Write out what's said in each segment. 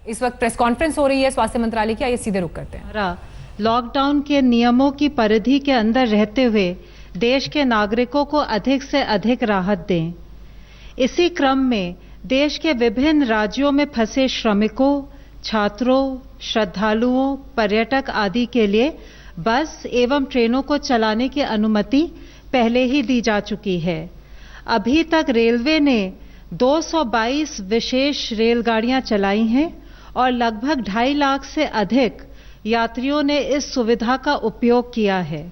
इस वक्त press conference हो रही है स्वास्थ्य मंत्रालय की, आइए सीधे रुक करते हैं। लॉकडाउन के नियमों की परिधि के अंदर रहते हुए देश के नागरिकों को अधिक से अधिक राहत दें। इसी क्रम में देश के विभिन्न राज्यों में फंसे श्रमिकों, छात्रों, श्रद्धालुओं, पर्यटक आदि के लिए बस एवं ट्रेनों को चलाने की अनुमति पहले ही दी जा चुकी है। अभी तक रेलवे ने 222 विशेष रेलगाड़ियां चलाई हैं और लगभग 2.5 लाख से अधिक यात्रियों ने इस सुविधा का उपयोग किया है।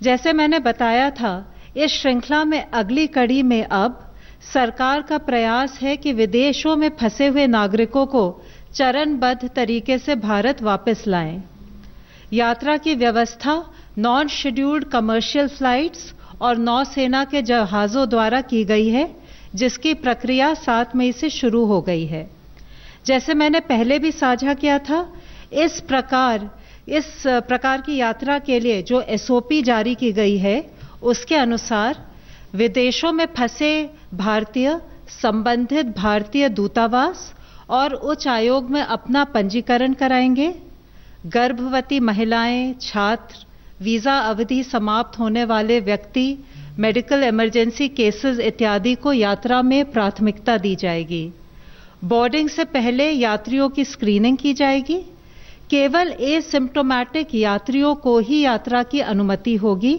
जैसे मैंने बताया था, इस श्रृंखला में अगली कड़ी में अब सरकार का प्रयास है कि विदेशों में फंसे हुए नागरिकों को चरणबद्ध तरीके से भारत वापस लाएं। यात्रा की व्यवस्था नॉन शेड्यूल्ड कमर्शियल फ्लाइट्स और नौसेना के जहाजों द्वारा की गई है, जिसकी प्रक्रिया 7 मई से शुरू हो गई है। जैसे मैंने पहले भी साझा किया था, इस प्रकार की यात्रा के लिए जो एसओपी जारी की गई है, उसके अनुसार विदेशों में फंसे भारतीय संबंधित भारतीय दूतावास और उच्च आयोग में अपना पंजीकरण कराएंगे। गर्भवती महिलाएं, छात्र, वीजा अवधि समाप्त होने वाले व्यक्ति, मेडिकल इमरजेंसी केसेस इत्यादि को यात्रा में प्राथमिकता दी जाएगी। बोर्डिंग से पहले यात्रियों की स्क्रीनिंग की जाएगी। केवल एसिम्प्टोमेटिक यात्रियों को ही यात्रा की अनुमति होगी।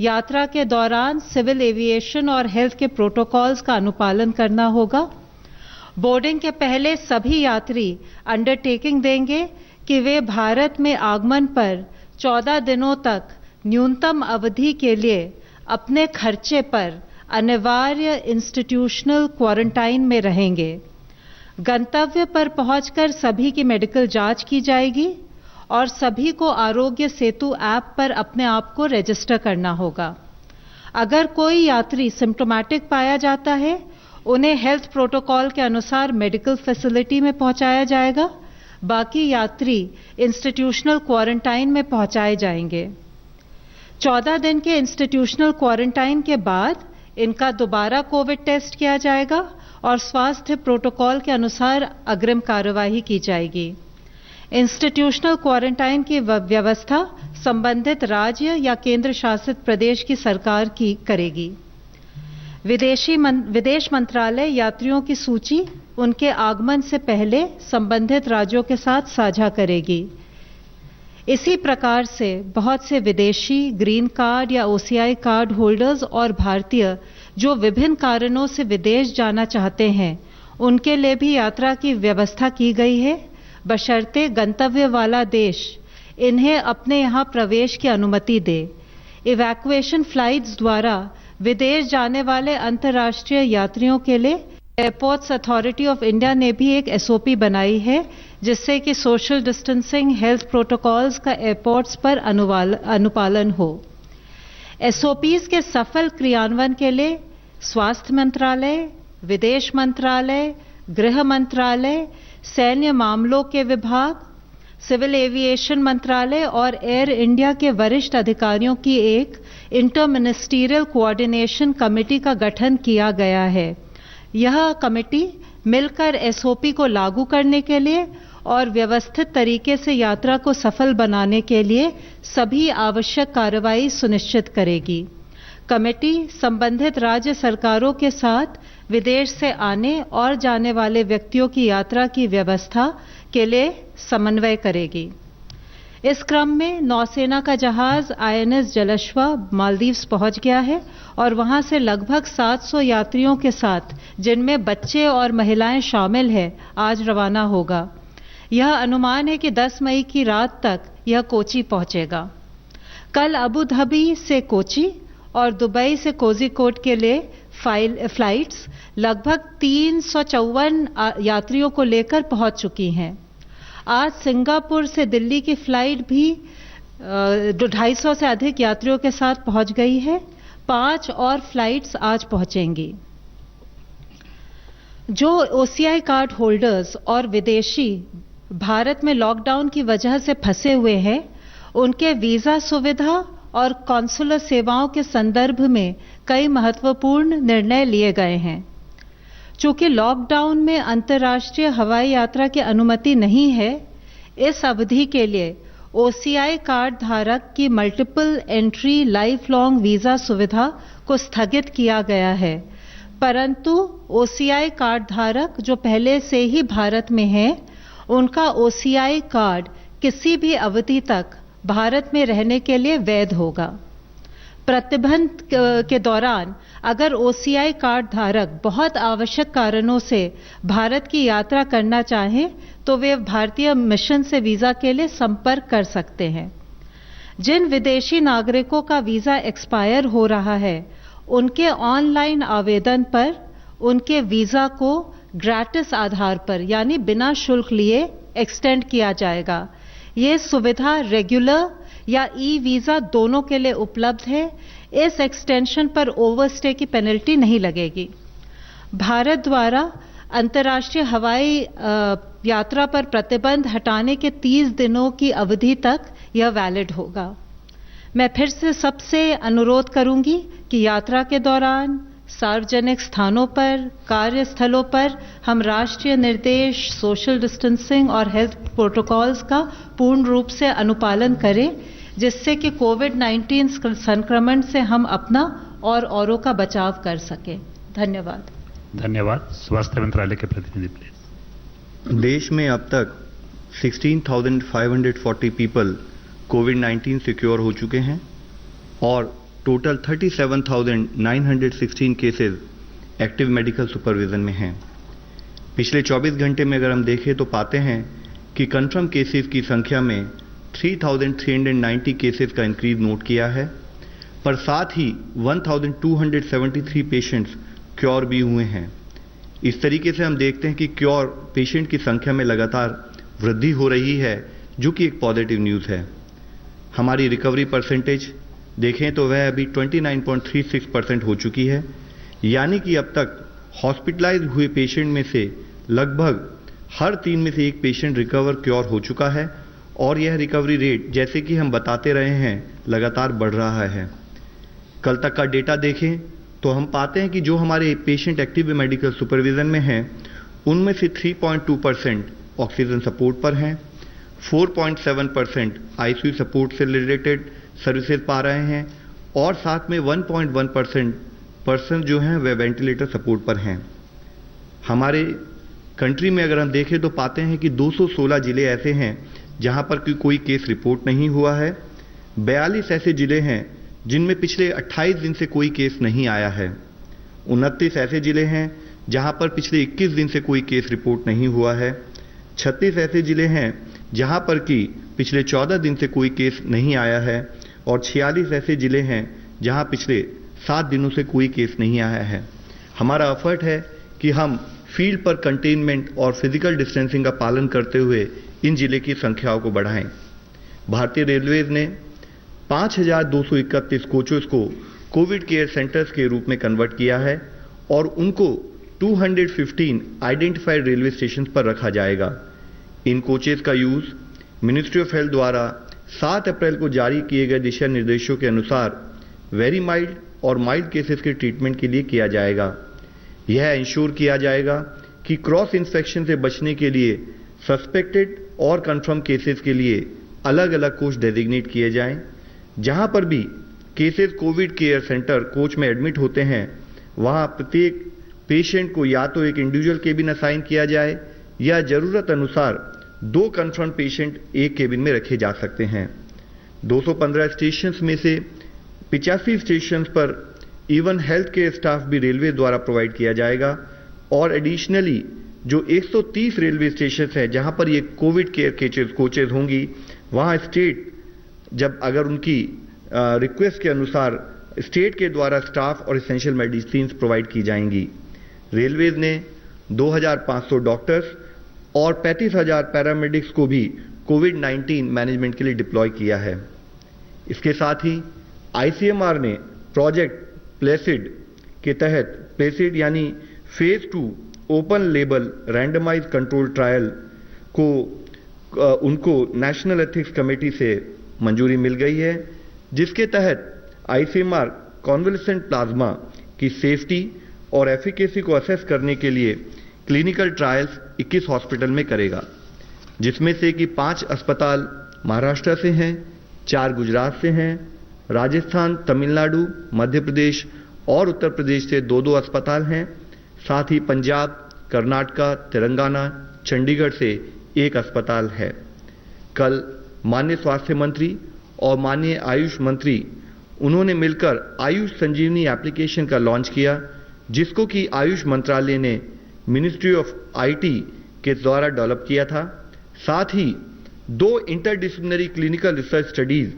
यात्रा के दौरान सिविल एविएशन और हेल्थ के प्रोटोकॉल्स का अनुपालन करना होगा। बोर्डिंग के पहले सभी यात्री अंडरटेकिंग देंगे कि वे भारत में आगमन पर 14 दिनों तक न्यूनतम अवधि के लिए अपने खर्चे पर अनिवार्य इंस्टीट्यूशनल क्वारंटाइन में रहेंगे। गंतव्य पर पहुंचकर सभी की मेडिकल जांच की जाएगी और सभी को आरोग्य सेतु ऐप पर अपने आप को रजिस्टर करना होगा। अगर कोई यात्री सिम्प्टोमेटिक पाया जाता है, उन्हें हेल्थ प्रोटोकॉल के अनुसार मेडिकल फैसिलिटी में पहुंचाया जाएगा। बाकी यात्री इंस्टीट्यूशनल क्वारंटाइन में पहुंचाए जाएंगे। 14 दिन के इंस्टीट्यूशनल क्वारंटाइन के बाद इनका दोबारा कोविड टेस्ट किया जाएगा और स्वास्थ्य प्रोटोकॉल के अनुसार अग्रिम कार्यवाही की जाएगी। इंस्टीट्यूशनल क्वारंटाइन की व्यवस्था संबंधित राज्य या केंद्र शासित प्रदेश की सरकार की करेगी। विदेश मंत्रालय यात्रियों की सूची उनके आगमन से पहले संबंधित राज्यों के साथ साझा करेगी। इसी प्रकार से बहुत से विदेशी ग्रीन कार्ड या ओसीआई कार्ड होल्डर्स और भारतीय जो विभिन्न कारणों से विदेश जाना चाहते हैं, उनके लिए भी यात्रा की व्यवस्था की गई है, बशर्ते गंतव्य वाला देश इन्हें अपने यहां प्रवेश की अनुमति दे। इवैक्यूएशन फ्लाइट्स द्वारा विदेश जाने वाले अंतर्राष्ट्रीय यात्रियों के लिए एयरपोर्ट्स अथॉरिटी ऑफ इंडिया ने भी एक एसओपी बनाई है, जिससे कि सोशल डिस्टेंसिंग, हेल्थ प्रोटोकॉल्स का एयरपोर्ट्स पर अनुपालन हो। एसओपीज के सफल क्रियान्वयन के लिए स्वास्थ्य मंत्रालय, विदेश मंत्रालय, गृह मंत्रालय, सैन्य मामलों के विभाग, सिविल एविएशन मंत्रालय और एयर इंडिया के वरिष्ठ अधिकारियों की एक इंटर मिनिस्टीरियल कोऑर्डिनेशन कमेटी का गठन किया गया है। यह कमेटी मिलकर एसओपी को लागू करने के लिए और व्यवस्थित तरीके से यात्रा को सफल बनाने के लिए सभी आवश्यक कार्रवाई सुनिश्चित करेगी। कमेटी संबंधित राज्य सरकारों के साथ विदेश से आने और जाने वाले व्यक्तियों की यात्रा की व्यवस्था के लिए समन्वय करेगी। इस क्रम में नौसेना का जहाज आईएनएस जलश्वा मालदीव्स पहुंच गया है और वहां से लगभग 700 यात्रियों के साथ, जिनमें बच्चे और महिलाएं शामिल हैं, आज रवाना होगा। यह अनुमान है कि 10 मई की रात तक यह कोची पहुंचेगा। कल अबू धाबी से कोची और दुबई से कोझिकोड के लिए फ्लाइट्स लगभग 354 यात्रियों को लेकर पहुंच चुकी हैं। आज सिंगापुर से दिल्ली की फ्लाइट भी 250 से अधिक यात्रियों के साथ पहुंच गई है। 5 और फ्लाइट्स आज पहुंचेंगी। जो ओसीआई कार्ड होल्डर्स और विदेशी भारत में लॉकडाउन की वजह से फंसे हुए हैं, उनके वीजा सुविधा और कॉन्सुलर सेवाओं के संदर्भ में कई महत्वपूर्ण निर्णय लिए गए हैं। चूंकि लॉकडाउन में अंतर्राष्ट्रीय हवाई यात्रा की अनुमति नहीं है, इस अवधि के लिए ओसीआई कार्ड धारक की multiple entry life long visa सुविधा को स्थगित किया गया है, परंतु ओसीआई कार्ड धारक जो पहले से ही भारत में हैं, उनका ओसीआई कार्ड किसी भी अवधि तक भारत में रहने के लिए वैध होगा। प्रतिबंध के दौरान अगर ओसीआई कार्ड धारक बहुत आवश्यक कारणों से भारत की यात्रा करना चाहें तो वे भारतीय मिशन से वीजा के लिए संपर्क कर सकते हैं। जिन विदेशी नागरिकों का वीजा एक्सपायर हो रहा है, उनके ऑनलाइन आवेदन पर उनके वीजा को ग्रेटिस आधार पर यानी बिना शुल्क लिए एक्सटेंड किया जाएगा। ये सुविधा रेगुलर या ई वीजा दोनों के लिए उपलब्ध है। इस एक्सटेंशन पर ओवरस्टे की पेनल्टी नहीं लगेगी। भारत द्वारा अंतर्राष्ट्रीय हवाई यात्रा पर प्रतिबंध हटाने के 30 दिनों की अवधि तक यह वैलिड होगा। मैं फिर से सबसे अनुरोध करूंगी कि यात्रा के दौरान सार्वजनिक स्थानों पर, कार्यस्थलों पर हम राष्ट्रीय निर्देश, सोशल डिस्टेंसिंग और हेल्थ प्रोटोकॉल्स का पूर्ण रूप से अनुपालन करें, जिससे कि कोविड-19 संक्रमण से हम अपना और औरों का बचाव कर सकें। धन्यवाद। धन्यवाद। स्वास्थ्य मंत्रालय के प्रतिनिधि प्लीज। देश में अब तक 16,540 पीपल कोविड-19 से क्योर हो चुके हैं और total 37,916 cases active medical supervision में हैं। पिछले 24 घंटे में अगर हम देखें तो पाते हैं कि कंफर्म केसेस की संख्या में 3,390 केसेस का इंक्रीज नोट किया है, पर साथ ही 1,273 पेशेंट्स क्योर भी हुए हैं। इस तरीके से हम देखते हैं कि क्योर पेशेंट की संख्या में लगातार वृद्धि हो रही है, जो कि एक पॉजिटिव न्यूज़ है। हमारी रिकवरी परसेंटेज देखें तो वह अभी 29.36% हो चुकी है, यानी कि अब तक हॉस्पिटलाइज हुए पेशेंट में से लगभग हर 3 में से 1 पेशेंट रिकवर क्योर हो चुका है और यह रिकवरी रेट जैसे कि हम बताते रहे हैं लगातार बढ़ रहा है। कल तक का डेटा देखें तो हम पाते हैं कि जो हमारे पेशेंट एक्टिव मेडिकल सुपरविजन में हैं, उनमें से 3.2% ऑक्सीजन सपोर्ट पर हैं, 4.7% आईसीयू सपोर्ट से रिलेटेड सर्विसेज पा रहे हैं और साथ में 1.1% पर्सन जो हैं वे वेंटिलेटर सपोर्ट पर हैं। हमारे कंट्री में अगर हम देखें तो पाते हैं कि 216 जिले ऐसे हैं जहां पर कोई केस रिपोर्ट नहीं हुआ है। 42 ऐसे जिले हैं जिनमें पिछले 28 दिन से कोई केस नहीं आया है। 29 ऐसे जिले हैं जहां पर पिछले 21 दिन से कोई केस रिपोर्ट नहीं हुआ है। 36 ऐसे जिले हैं जहां पर कि पिछले 14 दिन से कोई केस नहीं आया है और 46 ऐसे जिले हैं जहां पिछले 7 दिनों से कोई केस नहीं आया है। हमारा एफर्ट है कि हम फील्ड पर कंटेनमेंट और फिजिकल डिस्टेंसिंग का पालन करते हुए इन जिले की संख्याओं को बढ़ाएं। भारतीय रेलवेज ने 5,231 कोचेस को कोविड केयर सेंटर्स के रूप में कन्वर्ट किया है और उनको 215 आइडेंटिफाइड रेलवे स्टेशन पर रखा जाएगा। इन कोचेस का यूज मिनिस्ट्री ऑफ हेल्थ द्वारा 7 अप्रैल को जारी किए गए दिशा निर्देशों के अनुसार वेरी माइल्ड और माइल्ड केसेस के ट्रीटमेंट के लिए किया जाएगा। यह इंश्योर किया जाएगा कि क्रॉस इन्फेक्शन से बचने के लिए सस्पेक्टेड और कंफर्म केसेस के लिए अलग अलग कोच डेजिग्नेट किए जाएं। जहां पर भी cases Covid care centre coach में एडमिट होते हैं, वहां प्रत्येक पेशेंट को या तो एक इंडिविजुअल केबिन असाइन किया जाए या जरूरत अनुसार 2 कंफर्म पेशेंट एक केबिन में रखे जा सकते हैं। 215 स्टेशंस में से 85 स्टेशंस पर इवन हेल्थ केयर स्टाफ भी रेलवे द्वारा प्रोवाइड किया जाएगा और एडिशनली जो 130 रेलवे स्टेशन हैं जहां पर ये कोविड केयर कोचेज होंगी, वहां स्टेट जब अगर उनकी रिक्वेस्ट के अनुसार स्टेट के द्वारा स्टाफ और एसेंशियल मेडिसिन प्रोवाइड की जाएंगी। रेलवेज ने 2,500 डॉक्टर्स और 35,000 पैरामेडिक्स को भी कोविड-19 मैनेजमेंट के लिए डिप्लॉय किया है। इसके साथ ही आईसीएमआर ने प्रोजेक्ट प्लेसिड के तहत प्लेसिड यानी phase 2 open label randomise control trial को उनको नेशनल एथिक्स कमेटी से मंजूरी मिल गई है, जिसके तहत आईसीएमआर कॉन्वलेसेंट प्लाज्मा की सेफ्टी और एफिकेसी को असेस करने के लिए क्लिनिकल ट्रायल्स 21 हॉस्पिटल में करेगा, जिसमें से कि 5 अस्पताल महाराष्ट्र से हैं, 4 गुजरात से हैं, राजस्थान, तमिलनाडु, मध्य प्रदेश और उत्तर प्रदेश से 2-2 अस्पताल हैं। साथ ही पंजाब, कर्नाटका, तेलंगाना, चंडीगढ़ से 1 अस्पताल है। कल माननीय स्वास्थ्य मंत्री और माननीय आयुष मंत्री उन्होंने मिलकर आयुष संजीवनी एप्लीकेशन का लॉन्च किया, जिसको कि आयुष मंत्रालय ने मिनिस्ट्री ऑफ आईटी के द्वारा डेवलप किया था। साथ ही 2 इंटरडिसिप्लिनरी क्लिनिकल रिसर्च स्टडीज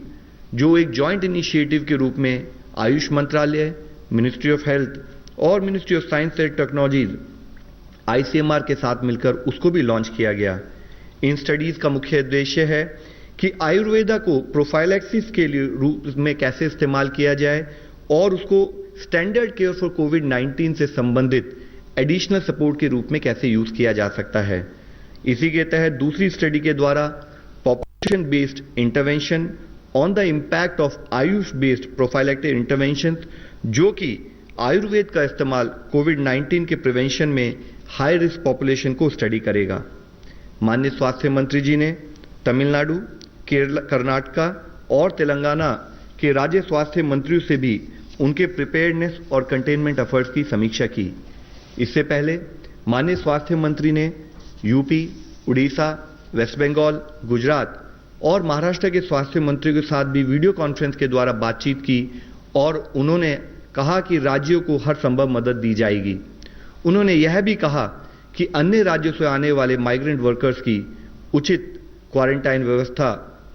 जो एक जॉइंट इनिशिएटिव के रूप में आयुष मंत्रालय, मिनिस्ट्री ऑफ हेल्थ और ministry of science and technologies ICMR के साथ मिलकर उसको भी लॉन्च किया गया। इन स्टडीज का मुख्य उद्देश्य है कि आयुर्वेदा को प्रोफाइलैक्सिस के लिए रूप में कैसे इस्तेमाल किया जाए और उसको स्टैंडर्ड केयर फॉर कोविड-19 से संबंधित एडिशनल सपोर्ट के रूप में कैसे यूज किया जा सकता है। इसी के तहत दूसरी स्टडी के द्वारा population based intervention on the impact of Ayush based prophylactic intervention, जो कि आयुर्वेद का इस्तेमाल कोविड-19 के प्रिवेंशन में हाई रिस्क पॉपुलेशन को स्टडी करेगा। माननीय स्वास्थ्य मंत्री जी ने तमिलनाडु, केरल, कर्नाटका और तेलंगाना के राज्य स्वास्थ्य मंत्रियों से भी उनके प्रिपेयर्डनेस और कंटेनमेंट एफर्ट्स की समीक्षा की। इससे पहले माननीय स्वास्थ्य मंत्री ने यूपी, उड़ीसा, वेस्ट बंगाल, गुजरात और महाराष्ट्र के स्वास्थ्य मंत्रियों के साथ भी वीडियो कॉन्फ्रेंस के द्वारा बातचीत की और उन्होंने कहा कि राज्यों को हर संभव मदद दी जाएगी। उन्होंने यह भी कहा कि अन्य राज्यों से आने वाले माइग्रेंट वर्कर्स की उचित क्वारंटाइन व्यवस्था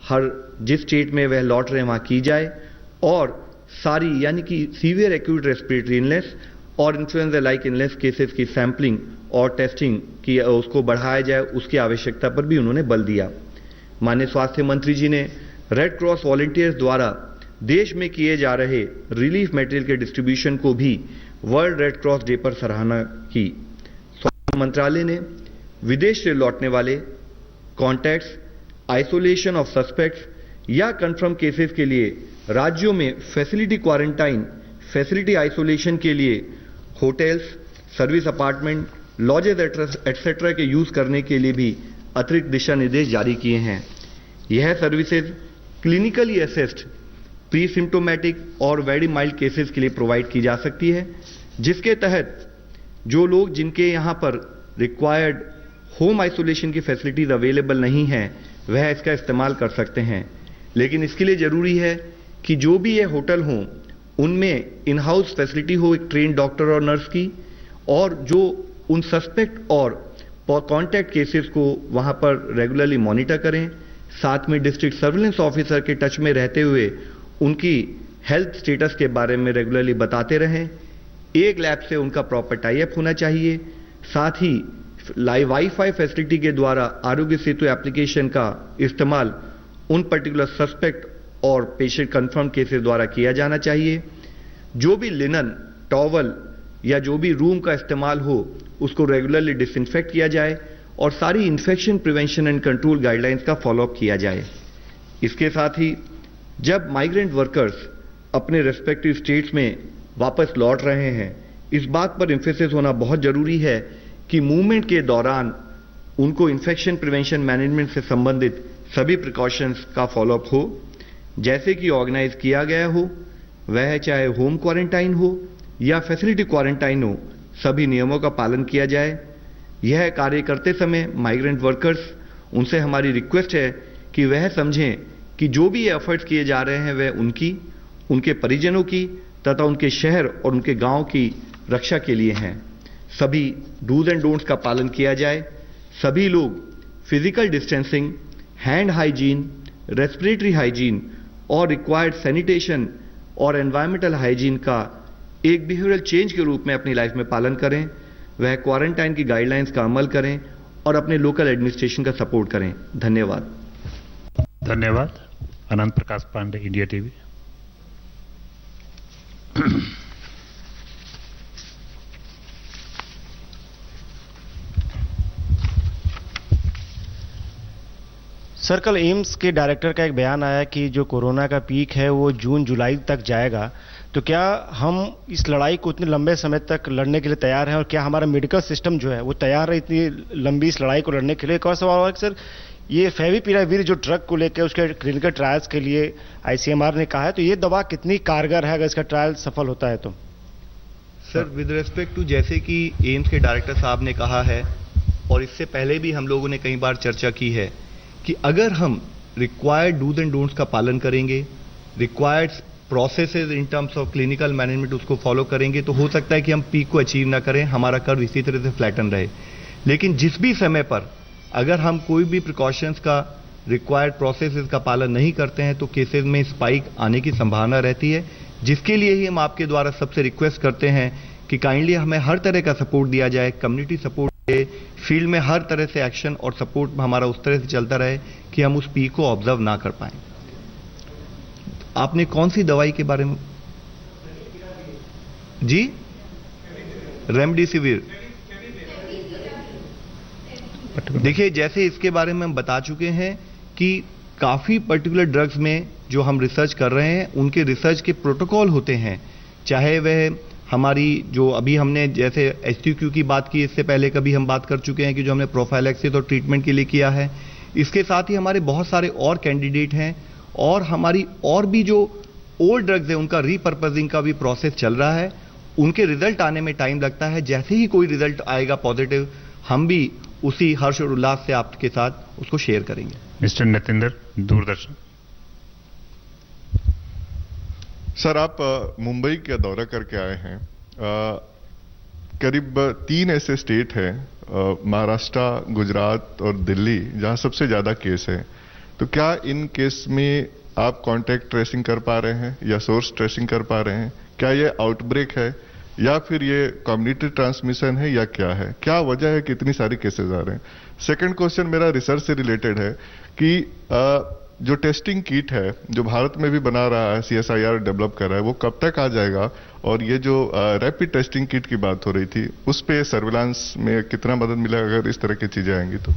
हर जिस स्टेट में वह लौट रहे हैं वहां की जाए और सारी यानी कि सीवियर एक्यूट रेस्पिरेटरी इलनेस और इन्फ्लुएंजा लाइक इलनेस केसेस की सैंपलिंग और टेस्टिंग की उसको बढ़ाया जाए, उसकी आवश्यकता पर भी उन्होंने बल दिया। माननीय स्वास्थ्य मंत्री जी ने रेड क्रॉस वॉलंटियर्स द्वारा देश में किए जा रहे रिलीफ मटेरियल के डिस्ट्रीब्यूशन को भी वर्ल्ड रेड क्रॉस डे पर सराहना की। स्वास्थ्य मंत्रालय ने विदेश से लौटने वाले कॉन्टैक्ट्स, आइसोलेशन ऑफ सस्पेक्ट्स या कंफर्म केसेस के लिए राज्यों में फैसिलिटी क्वारंटाइन, फैसिलिटी आइसोलेशन के लिए hotels, service apartment, lodges etcetera के यूज करने के लिए भी अतिरिक्त दिशा निर्देश जारी किए हैं। यह services clinically assessed pre symptomatic और वेरी माइल्ड केसेस के लिए प्रोवाइड की जा सकती है, जिसके तहत जो लोग जिनके यहाँ पर रिक्वायर्ड होम आइसोलेशन की फैसिलिटीज अवेलेबल नहीं है वह इसका इस्तेमाल कर सकते हैं। लेकिन इसके लिए जरूरी है कि जो भी ये होटल हों उनमें इन हाउस फैसिलिटी हो एक ट्रेन डॉक्टर और नर्स की, और जो उन सस्पेक्ट और कॉन्टैक्ट केसेस को वहां पर रेगुलरली मॉनिटर करें, साथ में डिस्ट्रिक्ट सर्विलेंस ऑफिसर के टच में रहते हुए उनकी हेल्थ स्टेटस के बारे में रेगुलरली बताते रहें। एक लैब से उनका प्रॉपर टाई अप होना चाहिए। साथ ही वाईफाई फैसिलिटी के द्वारा आरोग्य सेतु एप्लीकेशन का इस्तेमाल उन पर्टिकुलर सस्पेक्ट और पेशेंट कंफर्म केसेस द्वारा किया जाना चाहिए। जो भी लिनन, टॉवल या जो भी रूम का इस्तेमाल हो उसको रेगुलरली डिसइंफेक्ट किया जाए और सारी infection prevention and control guidelines का फॉलोअप किया जाए। इसके साथ ही जब माइग्रेंट वर्कर्स अपने रेस्पेक्टिव स्टेट्स में वापस लौट रहे हैं, इस बात पर एम्फेसिस होना बहुत जरूरी है कि मूवमेंट के दौरान उनको इन्फेक्शन प्रिवेंशन मैनेजमेंट से संबंधित सभी प्रिकॉशंस का फॉलोअप हो, जैसे कि ऑर्गेनाइज किया गया हो, वह चाहे होम क्वारंटाइन हो या फैसिलिटी क्वारंटाइन हो, सभी नियमों का पालन किया जाए। यह कार्य करते समय माइग्रेंट वर्कर्स, उनसे हमारी रिक्वेस्ट है कि वह समझें कि जो भी एफर्ट्स किए जा रहे हैं वह उनकी, उनके परिजनों की तथा उनके शहर और उनके गांव की रक्षा के लिए हैं। सभी डूज एंड डोंट्स का पालन किया जाए। सभी लोग physical distancing, hand hygiene, respiratory hygiene और रिक्वायर्ड सैनिटेशन और एनवायरमेंटल हाइजीन का एक बिहेवियरल चेंज के रूप में अपनी लाइफ में पालन करें। वह क्वारंटाइन की गाइडलाइंस का अमल करें और अपने लोकल एडमिनिस्ट्रेशन का सपोर्ट करें। धन्यवाद। धन्यवाद। अनंत प्रकाश पांडे, इंडिया टीवी। सर, कल एम्स के डायरेक्टर का एक बयान आया कि जो कोरोना का पीक है वो जून जुलाई तक जाएगा, तो क्या हम इस लड़ाई को इतने लंबे समय तक लड़ने के लिए तैयार हैं और क्या हमारा मेडिकल सिस्टम जो है वो तैयार है इतनी लंबी इस लड़ाई को लड़ने के लिए? एक और सवाल है सर, ये फेविपिराविर जो ड्रग को लेकर उसके क्लिनिकल ट्रायल्स के लिए आईसीएमआर ने कहा है, तो ये दवा कितनी कारगर है अगर इसका ट्रायल सफल होता है तो? सर, विद रेस्पेक्ट टू जैसे कि एम्स के डायरेक्टर साहब ने कहा है और इससे पहले भी हम लोगों ने कई बार चर्चा की है कि अगर हम रिक्वायर्ड डूज एंड डोंट्स का पालन करेंगे, required processes in terms of clinical management उसको फॉलो करेंगे, तो हो सकता है कि हम पीक को अचीव ना करें, हमारा कर्व इसी तरह से फ्लैटन रहे। लेकिन जिस भी समय पर अगर हम कोई भी प्रिकॉशंस का रिक्वायर्ड प्रोसेसेस का पालन नहीं करते हैं तो केसेस में स्पाइक आने की संभावना रहती है, जिसके लिए ही हम आपके द्वारा सबसे रिक्वेस्ट करते हैं कि काइंडली हमें हर तरह का सपोर्ट दिया जाए, कम्युनिटी सपोर्ट दे, फील्ड में हर तरह से एक्शन और सपोर्ट हमारा उस तरह से चलता रहे कि हम उस पीक को ऑब्जर्व ना कर पाए। आपने कौन सी दवाई के बारे में जी? रेमडेसिविर। देखिए, जैसे इसके बारे में हम बता चुके हैं कि काफी पर्टिकुलर ड्रग्स में जो हम रिसर्च कर रहे हैं उनके रिसर्च के प्रोटोकॉल होते हैं, चाहे वह हमारी जो अभी हमने जैसे एचटीक्यू की बात की, इससे पहले कभी हम बात कर चुके हैं कि जो हमने प्रोफाइलैक्सिस और ट्रीटमेंट के लिए किया है। इसके साथ ही हमारे बहुत सारे और कैंडिडेट हैं और हमारी और भी जो ओल्ड ड्रग्स है उनका रीपर्पजिंग का भी प्रोसेस चल रहा है। उनके रिजल्ट आने में टाइम लगता है, जैसे ही कोई रिजल्ट आएगा पॉजिटिव हम भी उसी हर्ष और उल्लास से आपके साथ उसको शेयर करेंगे। मिस्टर नितिंदर, दूरदर्शन। सर, आप मुंबई का दौरा करके आए हैं। करीब 3 ऐसे स्टेट हैं, महाराष्ट्र, गुजरात और दिल्ली, जहां सबसे ज्यादा केस है। तो क्या इन केस में आप कांटेक्ट ट्रेसिंग कर पा रहे हैं या सोर्स ट्रेसिंग कर पा रहे हैं? क्या ये आउटब्रेक है या फिर ये कम्युनिटी ट्रांसमिशन है या क्या है? क्या वजह है कि इतनी सारी केसेस आ रहे हैं? सेकंड क्वेश्चन मेरा रिसर्च से रिलेटेड है कि जो टेस्टिंग किट है जो भारत में भी बना रहा है, CSIR डेवलप कर रहा है, वो कब तक आ जाएगा? और ये जो रैपिड टेस्टिंग किट की बात हो रही थी उस पे सर्विलांस में कितना मदद मिलेगा अगर इस तरह की चीजें आएंगी तो?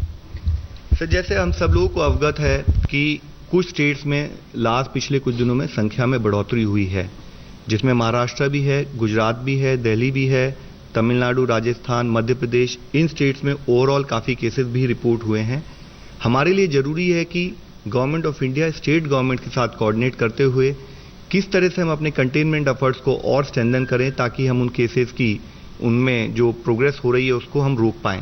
सर, जैसे हम सब लोगों को अवगत है कि कुछ स्टेट्स में पिछले कुछ दिनों में संख्या में बढ़ोतरी हुई है, जिसमें महाराष्ट्र भी है, गुजरात भी है, दिल्ली भी है, तमिलनाडु, राजस्थान, मध्य प्रदेश, इन स्टेट्स में ओवरऑल काफ़ी केसेस भी रिपोर्ट हुए हैं। हमारे लिए ज़रूरी है कि government of India state government के साथ कोऑर्डिनेट करते हुए किस तरह से हम अपने कंटेनमेंट एफर्ट्स को और स्ट्रेंथन करें ताकि हम उन केसेस की उनमें जो प्रोग्रेस हो रही है उसको हम रोक पाएं।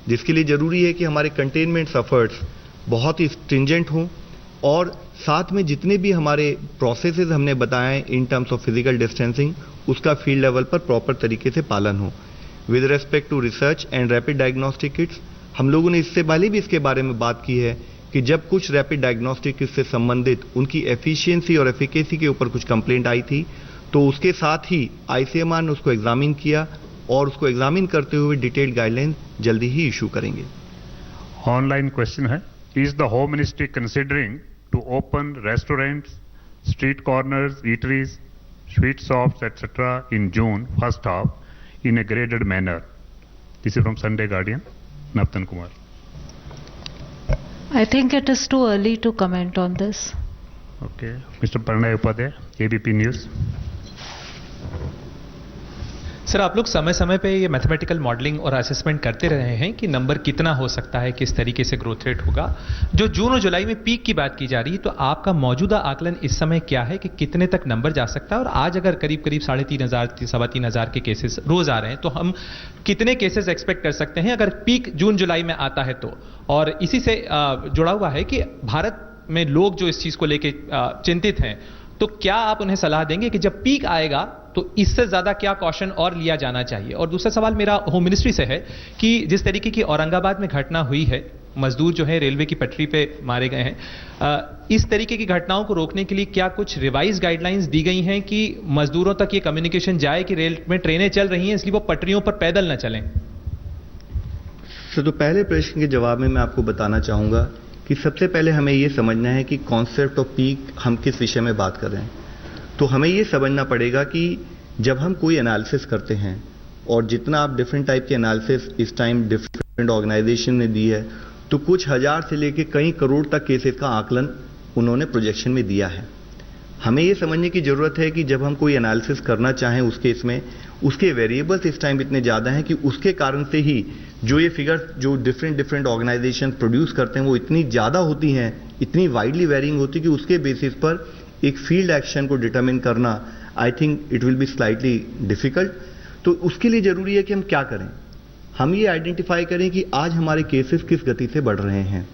जिसके लिए ज़रूरी है कि हमारे कंटेनमेंट एफर्ट्स बहुत ही स्ट्रिंजेंट हों और साथ में जितने भी हमारे प्रोसेसेस हमने बताए in terms of physical distancing उसका फील्ड लेवल पर प्रॉपर तरीके से पालन हो। With respect to research and rapid diagnostic kits, हम लोगों ने इससे पहले भी इसके बारे में बात की है कि जब कुछ रैपिड डायग्नोस्टिक किट से संबंधित उनकी एफिशिएंसी और एफिकेसी के ऊपर कुछ कंप्लेंट आई थी तो उसके साथ ही आईसीएमआर ने उसको एग्जामिन किया और उसको एग्जामिन करते हुए डिटेल्ड गाइडलाइन जल्दी ही इशू करेंगे। ऑनलाइन क्वेश्चन है, is the home ministry considering to open restaurants, street corners, eateries, sweet shops etcetera in June first half in a graded manner? This is from Sunday Guardian, Navtan Kumar. I think it is too early to comment on this. Okay, Mr. Pranay Upadhyay, ABP News. Sir, आप लोग समय समय पे ये mathematical modelling और assessment करते रहे हैं कि नंबर कितना हो सकता है, किस तरीके से ग्रोथ रेट होगा। जो जून और जुलाई में पीक की बात की जा रही है तो आपका मौजूदा आकलन इस समय क्या है कि कितने तक नंबर जा सकता है? और आज अगर करीब करीब 3,500 सवा 3,000 के केसेस रोज आ रहे हैं तो हम कितने केसेस एक्सपेक्ट कर सकते हैं अगर पीक जून जुलाई में आता है तो? और इसी से जुड़ा हुआ है कि भारत में लोग जो इस चीज को लेके चिंतित हैं तो क्या आप उन्हें सलाह देंगे कि जब पीक आएगा तो इससे ज्यादा क्या कॉशन और लिया जाना चाहिए? और दूसरा सवाल मेरा होम मिनिस्ट्री से है कि जिस तरीके की औरंगाबाद में घटना हुई है, मजदूर जो है रेलवे की पटरी पे मारे गए हैं, इस तरीके की घटनाओं को रोकने के लिए क्या कुछ रिवाइज गाइडलाइंस दी गई हैं कि मजदूरों तक ये कम्युनिकेशन जाए कि रेल में ट्रेनें चल रही हैं इसलिए वो पटरियों पर पैदल न चलें? तो पहले प्रश्न के जवाब में मैं आपको बताना चाहूंगा कि सबसे पहले हमें यह समझना है कि कॉन्सेप्ट ऑफ पीक हम किस विषय में बात कर रहे हैं। तो हमें यह समझना पड़ेगा कि जब हम कोई एनालिसिस करते हैं और जितना आप डिफरेंट टाइप के एनालिसिस इस टाइम डिफरेंट ऑर्गेनाइजेशन ने दी है तो कुछ हजार से लेकर कई करोड़ तक केसेस का आकलन उन्होंने प्रोजेक्शन में दिया है। हमें ये समझने की ज़रूरत है कि जब हम कोई एनालिसिस करना चाहें उस केस में, उसके वेरिएबल्स इस टाइम इतने ज़्यादा हैं कि उसके कारण से ही जो ये फिगर्स जो डिफरेंट ऑर्गेनाइजेशन प्रोड्यूस करते हैं वो इतनी ज़्यादा होती हैं, इतनी वाइडली वेरिंग होती है कि उसके बेसिस पर एक फील्ड एक्शन को डिटरमिन करना I think it will be slightly difficult. तो उसके लिए ज़रूरी है कि हम क्या करें, हम ये आइडेंटिफाई करें कि आज हमारे केसेस किस गति से बढ़ रहे हैं,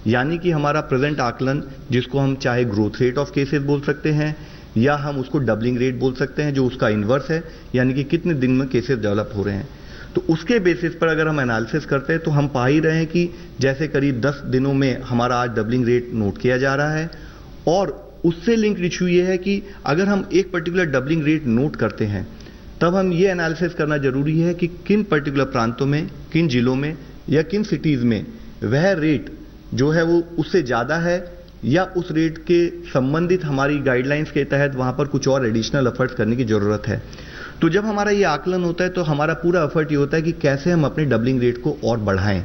यानी कि हमारा प्रेजेंट आकलन जिसको हम चाहे ग्रोथ रेट ऑफ केसेस बोल सकते हैं या हम उसको डबलिंग रेट बोल सकते हैं, जो उसका इन्वर्स है, यानी कि कितने दिन में केसेस डेवलप हो रहे हैं। तो उसके बेसिस पर अगर हम एनालिसिस करते हैं तो हम पा ही रहे हैं कि जैसे करीब 10 दिनों में हमारा आज डबलिंग रेट नोट किया जा रहा है। और उससे लिंक इशू ये है कि अगर हम एक पर्टिकुलर डबलिंग रेट नोट करते हैं तब हम ये एनालिसिस करना जरूरी है कि किन पर्टिकुलर प्रांतों में, किन जिलों में या किन सिटीज़ में वह रेट जो है वो उससे ज़्यादा है या उस रेट के संबंधित हमारी गाइडलाइंस के तहत वहाँ पर कुछ और एडिशनल एफर्ट्स करने की ज़रूरत है। तो जब हमारा ये आकलन होता है तो हमारा पूरा एफर्ट ये होता है कि कैसे हम अपने डबलिंग रेट को और बढ़ाएं,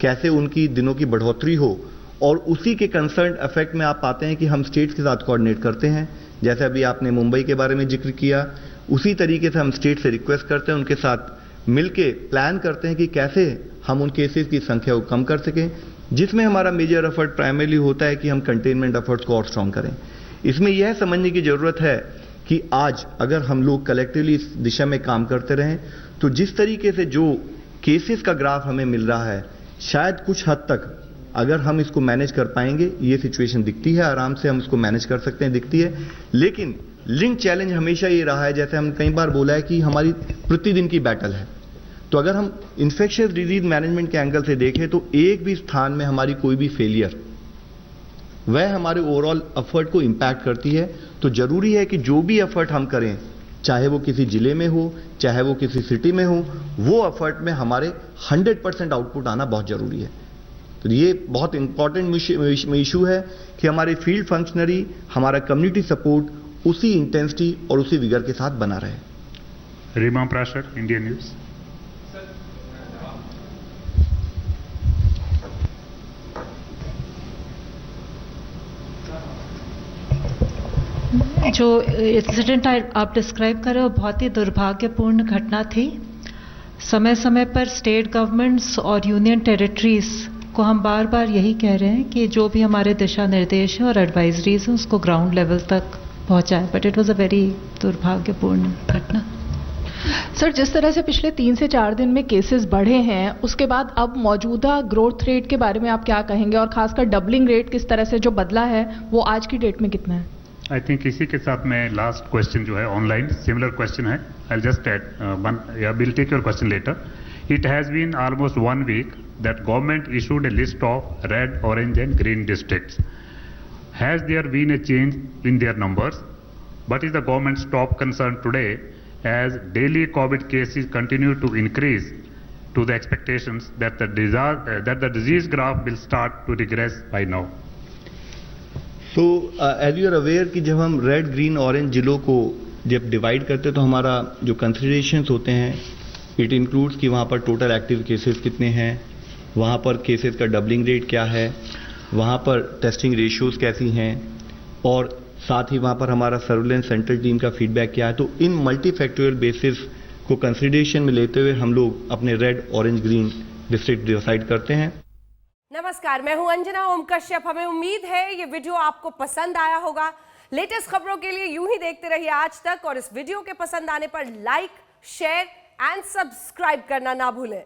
कैसे उनकी दिनों की बढ़ोतरी हो, और उसी के कंसर्न इफेक्ट में आप पाते हैं कि हम स्टेट्स के साथ कोऑर्डिनेट करते हैं। जैसे अभी आपने मुंबई के बारे में जिक्र किया, उसी तरीके से हम स्टेट से रिक्वेस्ट करते हैं, उनके साथ मिलके प्लान करते हैं कि कैसे हम उन केसेस की संख्या को कम कर सकें, जिसमें हमारा मेजर एफर्ट प्राइमरीली होता है कि हम कंटेनमेंट एफर्ट्स को और स्ट्रॉन्ग करें। इसमें यह समझने की ज़रूरत है कि आज अगर हम लोग कलेक्टिवली इस दिशा में काम करते रहें तो जिस तरीके से जो केसेस का ग्राफ हमें मिल रहा है, शायद कुछ हद तक अगर हम इसको मैनेज कर पाएंगे, ये सिचुएशन दिखती है, आराम से हम इसको मैनेज कर सकते हैं, दिखती है। लेकिन लिंक चैलेंज हमेशा ये रहा है, जैसे हम कई बार बोला है कि हमारी प्रतिदिन की बैटल है। तो अगर हम इन्फेक्शियस डिजीज मैनेजमेंट के एंगल से देखें तो एक भी स्थान में हमारी कोई भी फेलियर वह हमारे ओवरऑल एफर्ट को इम्पैक्ट करती है। तो जरूरी है कि जो भी एफर्ट हम करें, चाहे वो किसी जिले में हो, चाहे वो किसी सिटी में हो, वो एफर्ट में हमारे 100% आउटपुट आना बहुत जरूरी है। तो ये बहुत इंपॉर्टेंट इशू है कि हमारे फील्ड फंक्शनरी, हमारा कम्युनिटी सपोर्ट उसी इंटेंसिटी और उसी विगर के साथ बना रहे। Reema Prashar, Indian news. जो इंसिडेंट आप डिस्क्राइब कर रहे हो बहुत ही दुर्भाग्यपूर्ण घटना थी। समय समय पर स्टेट गवर्नमेंट्स और यूनियन टेरिटरीज को हम बार बार यही कह रहे हैं कि जो भी हमारे दिशा निर्देश हैं और एडवाइजरीज हैं उसको ग्राउंड लेवल तक पहुंचाएं, but it was a very दुर्भाग्यपूर्ण घटना। सर, जिस तरह से पिछले 3 से 4 दिन में केसेस बढ़े हैं, उसके बाद अब मौजूदा ग्रोथ रेट के बारे में आप क्या कहेंगे, और खासकर डबलिंग रेट किस तरह से जो बदला है वो आज की डेट में कितना है? आई थिंक इसी के साथ में लास्ट क्वेश्चन जो है ऑनलाइन सिमिलर क्वेश्चन है। I just add one, will take your question later. It has been almost 1 week that government issued a list of red, orange and green districts. Has there been a change in their numbers? What is the government's top concern today as daily COVID cases continue to increase to the expectations that the disease graph will start to regress by now? तो as you are aware कि जब हम red, green, orange जिलों को जब divide करते हैं तो हमारा जो कंसिडरेशंस होते हैं इट इंक्लूड्स कि वहाँ पर टोटल एक्टिव केसेस कितने हैं, वहाँ पर केसेस का डबलिंग रेट क्या है, वहाँ पर टेस्टिंग रेशियोज कैसी हैं, और साथ ही वहाँ पर हमारा सर्विलेंस सेंट्रल टीम का फीडबैक क्या है। तो इन मल्टी फैक्टोरियल बेसिस को कंसिडरेशन में लेते हुए हम लोग अपने red, orange, green district decide करते हैं। नमस्कार, मैं हूं अंजना ओम कश्यप। हमें उम्मीद है ये वीडियो आपको पसंद आया होगा। लेटेस्ट खबरों के लिए यूं ही देखते रहिए आज तक, और इस वीडियो के पसंद आने पर लाइक, शेयर एंड सब्सक्राइब करना ना भूलें।